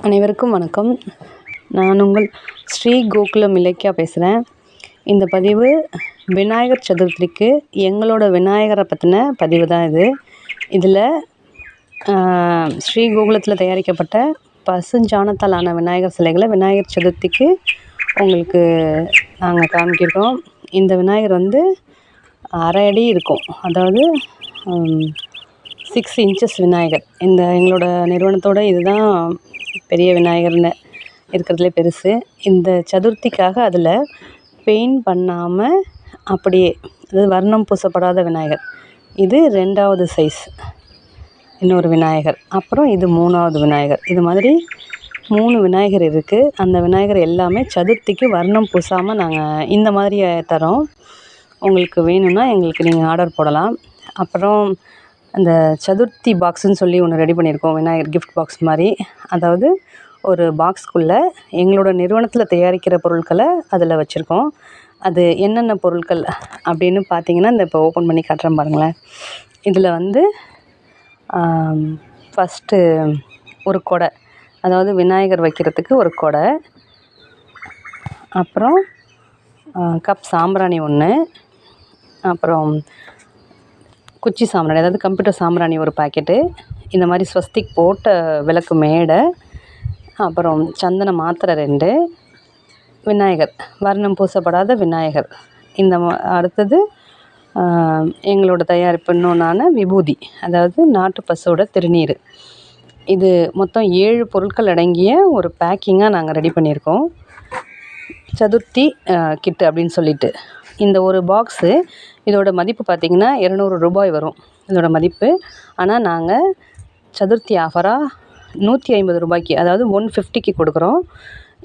அனைவருக்கும் வணக்கம். நான் உங்கள் ஸ்ரீ கோகுலம் இலக்கியா பேசுகிறேன். இந்த பதிவு விநாயகர் சதுர்த்திக்கு எங்களோட விநாயகரை பற்றின பதிவு தான் இது. இதில் ஸ்ரீ கோகுலத்தில் தயாரிக்கப்பட்ட பசுஞ்சாணத்தால் ஆன விநாயகர் சிலைகளை விநாயகர் சதுர்த்திக்கு உங்களுக்கு நாங்கள் காமிக்கிறோம். இந்த விநாயகர் வந்து 1/2 அடி இருக்கும், அதாவது 6 இன்ச்சஸ் விநாயகர். எங்களோட நிறுவனத்தோட இதுதான் பெரிய விநாயகர்னு இருக்கிறதுலே பெருசு. இந்த சதுர்த்திக்காக அதில் பெயிண்ட் பண்ணாமல் அப்படியே, அதாவது வர்ணம் பூசப்படாத விநாயகர். இது 2வது சைஸ் இன்னொரு விநாயகர். அப்புறம் இது 3வது விநாயகர். இது மாதிரி 3 விநாயகர் இருக்குது. அந்த விநாயகர் எல்லாமே சதுர்த்திக்கு வர்ணம் பூசாமல் நாங்கள் இந்த மாதிரி தரோம். உங்களுக்கு வேணும்னா எங்களுக்கு நீங்கள் ஆர்டர் போடலாம். அப்புறம் அந்த சதுர்த்தி பாக்ஸுன்னு சொல்லி ஒன்று ரெடி பண்ணியிருக்கோம், விநாயகர் கிஃப்ட் பாக்ஸ் மாதிரி. அதாவது ஒரு பாக்ஸ்க்குள்ளே எங்களோட நிறுவனத்தில் தயாரிக்கிற பொருட்களை அதில் வச்சுருக்கோம். அது என்னென்ன பொருட்கள் அப்படின்னு பார்த்தீங்கன்னா, இந்த இப்போ ஓப்பன் பண்ணி காட்டுறேன் பாருங்களேன். இதில் வந்து ஃபஸ்ட்டு ஒரு கொடை, அதாவது விநாயகர் வைக்கிறதுக்கு ஒரு கொடை. அப்புறம் கப் சாம்பிராணி ஒன்று. அப்புறம் குச்சி சாம்பிராணி, அதாவது கம்ப்யூட்டர் சாம்பிராணி ஒரு பாக்கெட்டு. இந்த மாதிரி ஸ்வஸ்திக் போட்ட விளக்கு மேடை. அப்புறம் சந்தன மாத்திரை 2. விநாயகர், வர்ணம் பூசப்படாத விநாயகர். அடுத்தது எங்களோட தயாரிப்பு இன்னொன்றான விபூதி, அதாவது நாட்டு பசுவோட திருநீர். இது மொத்தம் 7 பொருட்கள் அடங்கிய ஒரு பேக்கிங்காக நாங்கள் ரெடி பண்ணியிருக்கோம், சதுர்த்தி கிட்டு அப்படின்னு சொல்லிட்டு. இந்த ஒரு பாக்ஸு, இதோட மதிப்பு பார்த்திங்கன்னா 200 ரூபாய் வரும் இதோட மதிப்பு. ஆனால் நாங்கள் சதுர்த்தி ஆஃபராக 150 ரூபாய்க்கு, அதாவது 150க்கு கொடுக்குறோம்.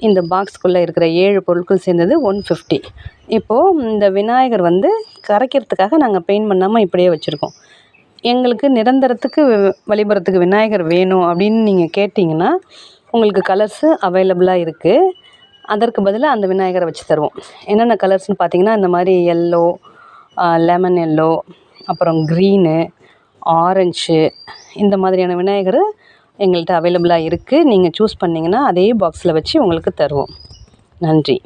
இந்த பாக்ஸ்க்குள்ளே இருக்கிற 7 பொருட்கள் சேர்ந்தது 150. இப்போது இந்த விநாயகர் வந்து கரைக்கிறதுக்காக நாங்கள் பெயிண்ட் பண்ணாமல் இப்படியே வச்சுருக்கோம். எங்களுக்கு நிரந்தரத்துக்கு வழிபடுறதுக்கு விநாயகர் வேணும் அப்படின்னு நீங்கள் கேட்டிங்கன்னா உங்களுக்கு கலர்ஸு அவைலபிளாக இருக்குது. அதற்கு பதிலாக அந்த விநாயகரை வச்சு தருவோம். என்னென்ன கலர்ஸ்னு பார்த்தீங்கன்னா, இந்த மாதிரி எல்லோ, லெமன் எல்லோ, அப்புறம் க்ரீனு, ஆரஞ்சு, இந்த மாதிரியான விநாயகர் எங்கள்கிட்ட அவைலபிளாக இருக்குது. நீங்கள் சூஸ் பண்ணிங்கன்னா அதே பாக்ஸில் வச்சு உங்களுக்கு தருவோம். நன்றி.